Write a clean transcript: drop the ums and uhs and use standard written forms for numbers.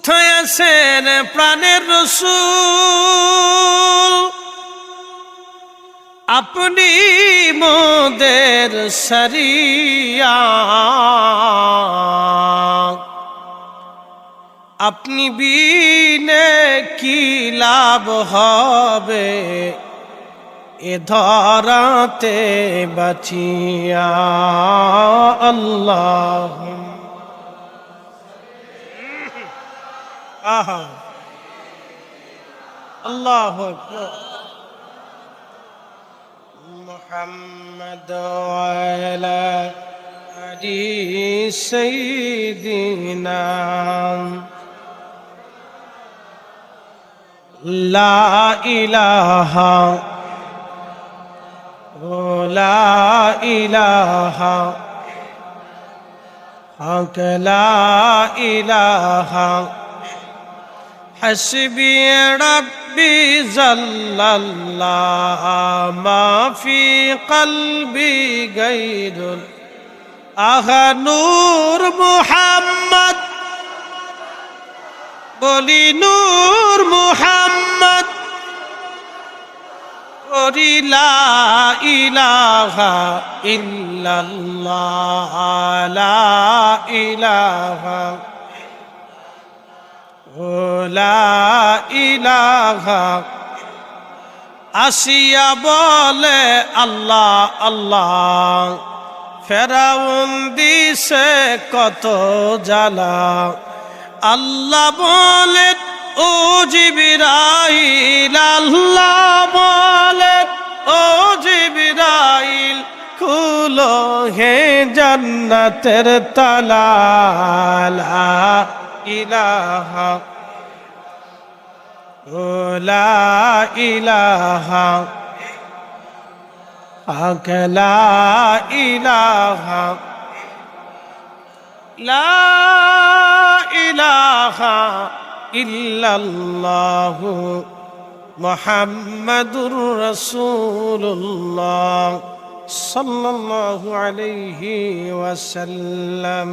কোথায় আছেন প্রাণের রাসূল, আপনি মোদের সারিয়া, আপনি বিনে কি লাভ হবে এ ধরাতে বাঁচিয়া। আল্লাহ আহা আল্লাহু আকবার। মুহাম্মদ ওয়ালা আলি সাইয়্যিদিনা লা ইলাহা লা ইলাহা হক লা ইলাহা হাসবি রব্বি জাল্লাল্লাহ মা ফি কলবি গায়রুল আহা নূর মুহাম্মদ, বলি নূর মুহাম্মদ, বলি লা ইলাহা ইল্লাল্লাহ লা ইলাহা লা ইলাহা। আসিয়া বলে আল্লাহ আল্লাহ, ফেরাউন দিছে কত জ্বালা। আল্লাহ বলেন ও জিবরাইল, আল্লাহ বলেন ও জিবরাইল, খুলো হে জান্নাতের তালা। লা ইলাহা লা ইলাহা হক লা ইলাহা লা ইলাহা ইল্লাল্লাহু মুহাম্মাদুর রাসূলুল্লাহ সাল্লাল্লাহু আলাইহি ওয়াসাল্লাম।